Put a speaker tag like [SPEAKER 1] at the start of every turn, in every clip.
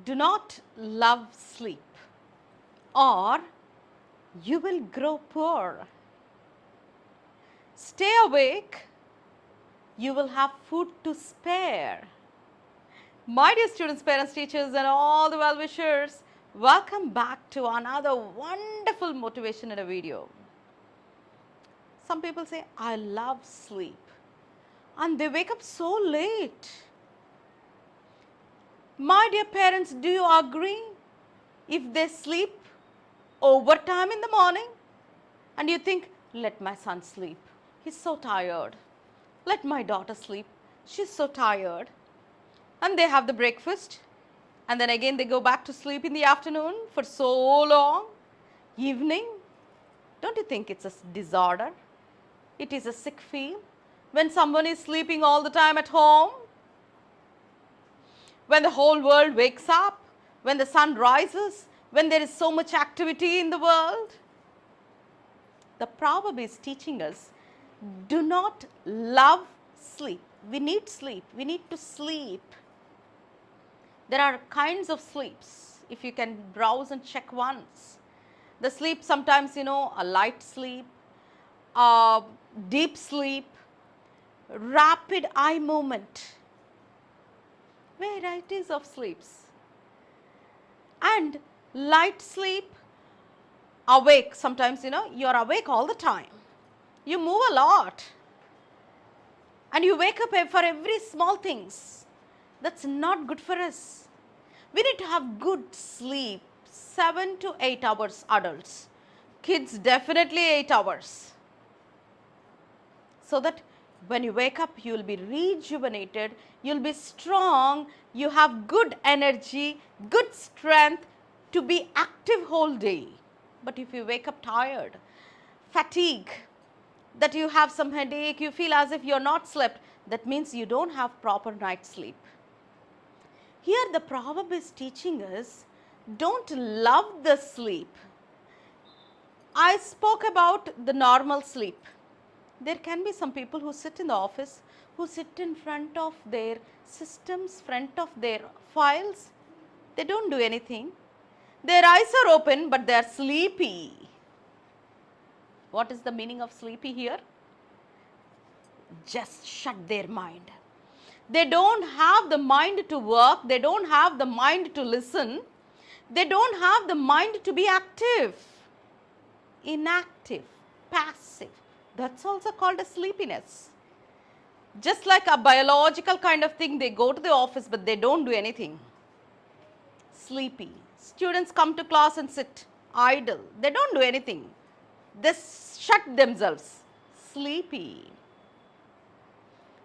[SPEAKER 1] Do not love sleep, or you will grow poor. Stay awake, you will have food to spare. My dear students, parents, teachers, and all the well-wishers, welcome back to another wonderful motivation in a video. Some people say, I love sleep, and they wake up so late. My dear parents, do you agree? If they sleep overtime in the morning, and you think, let my son sleep, he's so tired. Let my daughter sleep, she's so tired. And they have the breakfast, and then again they go back to sleep in the afternoon for so long. Evening, don't you think it's a disorder? It is a sick feel when someone is sleeping all the time at home. When the whole world wakes up, when the sun rises, when there is so much activity in the world. The proverb is teaching us, do not love sleep. We need sleep. We need to sleep. There are kinds of sleeps. If you can browse and check once. The sleep sometimes, a light sleep, a deep sleep, rapid eye movement. Varieties of sleeps. And light sleep, awake. Sometimes, you are awake all the time. You move a lot. And you wake up for every small things. That's not good for us. We need to have good sleep, 7 to 8 hours adults. Kids definitely 8 hours. So that when you wake up, you will be rejuvenated, you will be strong, you have good energy, good strength to be active whole day. But if you wake up tired, fatigue, that you have some headache, you feel as if you are not slept, that means you don't have proper night sleep. Here the proverb is teaching us, don't love the sleep. I spoke about the normal sleep. There can be some people who sit in the office, who sit in front of their systems, front of their files. They don't do anything. Their eyes are open, but they are sleepy. What is the meaning of sleepy here? Just shut their mind. They don't have the mind to work. They don't have the mind to listen. They don't have the mind to be active. Inactive, passive. That's also called a sleepiness. Just like a biological kind of thing, they go to the office, but they don't do anything. Sleepy. Students come to class and sit idle. They don't do anything. They shut themselves. Sleepy.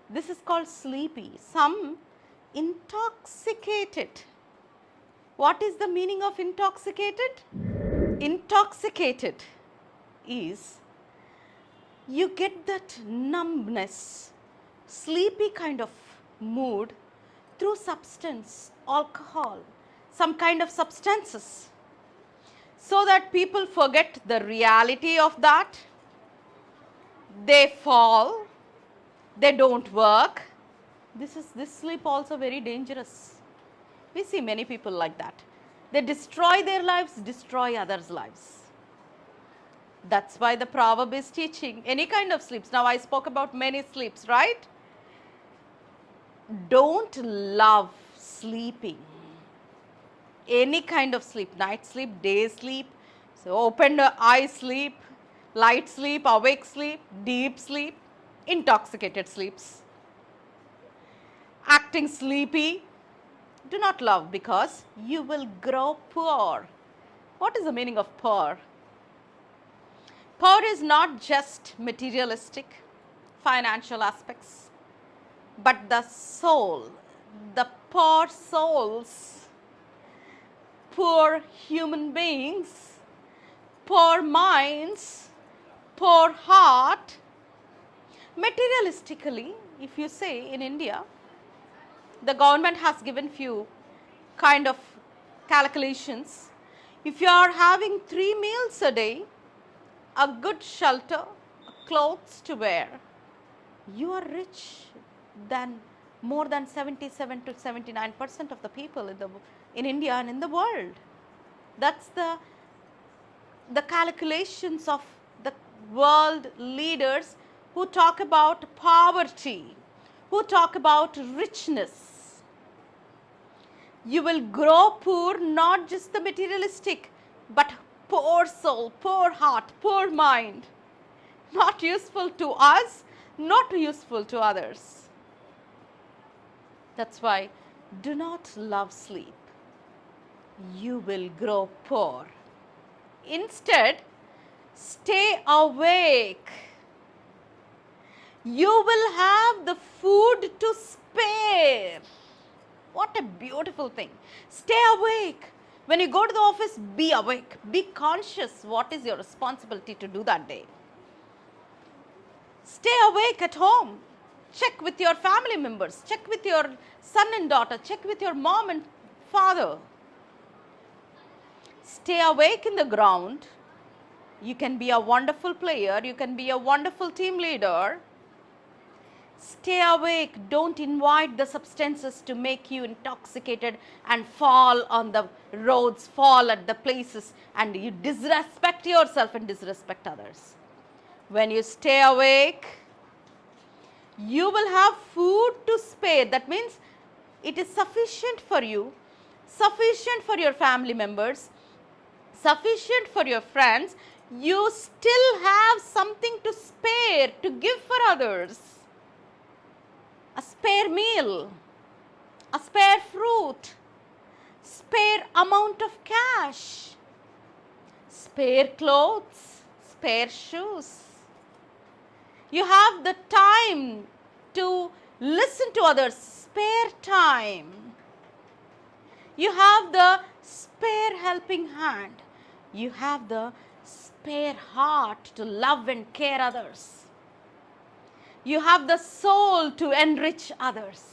[SPEAKER 1] This is called sleepy. Some intoxicated. What is the meaning of intoxicated? Intoxicated is you get that numbness, sleepy kind of mood through substance, alcohol, some kind of substances, so that people forget the reality of that. They fall, they don't work. This sleep also very dangerous. We see many people like that. They destroy their lives, destroy others' lives. That's why the proverb is teaching any kind of sleeps. Now I spoke about many sleeps, right? Don't love sleeping. Any kind of sleep, night sleep, day sleep, so open eye sleep, light sleep, awake sleep, deep sleep, intoxicated sleeps. Acting sleepy, do not love, because you will grow poor. What is the meaning of poor? Poor is not just materialistic, financial aspects, but the soul, the poor souls, poor human beings, poor minds, poor heart. Materialistically, if you say in India, the government has given few kind of calculations. If you are having 3 meals a day, a good shelter, clothes to wear, you are rich than more than 77 to 79% of the people in India and in the world. That's the calculations of the world leaders who talk about poverty, who talk about richness. You will grow poor, not just the materialistic, but poor soul, poor heart, poor mind. Not useful to us, not useful to others. That's why do not love sleep. You will grow poor. Instead, stay awake. You will have the food to spare. What a beautiful thing. Stay awake. When you go to the office, be awake. Be conscious what is your responsibility to do that day. Stay awake at home. Check with your family members. Check with your son and daughter. Check with your mom and father. Stay awake in the ground. You can be a wonderful player. You can be a wonderful team leader. Stay awake. Don't invite the substances to make you intoxicated and fall on the roads, fall at the places, and you disrespect yourself and disrespect others. When you stay awake, you will have food to spare. That means it is sufficient for you, sufficient for your family members, sufficient for your friends. You still have something to spare, to give for others. A spare meal, a spare fruit, spare amount of cash, spare clothes, spare shoes. You have the time to listen to others, spare time. You have the spare helping hand. You have the spare heart to love and care others. You have the soul to enrich others.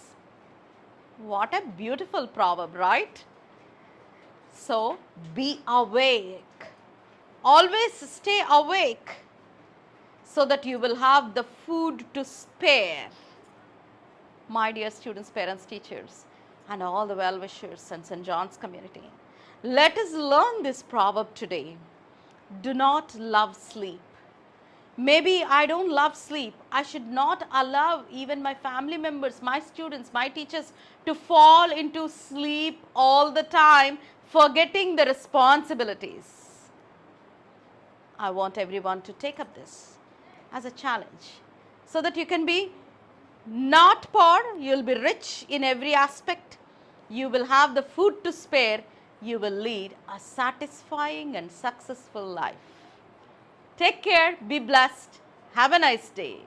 [SPEAKER 1] What a beautiful proverb, right? So, be awake. Always stay awake so that you will have the food to spare. My dear students, parents, teachers, and all the well-wishers and St. John's community, let us learn this proverb today. Do not love sleep. Maybe I don't love sleep. I should not allow even my family members, my students, my teachers to fall into sleep all the time, forgetting the responsibilities. I want everyone to take up this as a challenge so that you can be not poor, you will be rich in every aspect. You will have the food to spare. You will lead a satisfying and successful life. Take care, be blessed, have a nice day.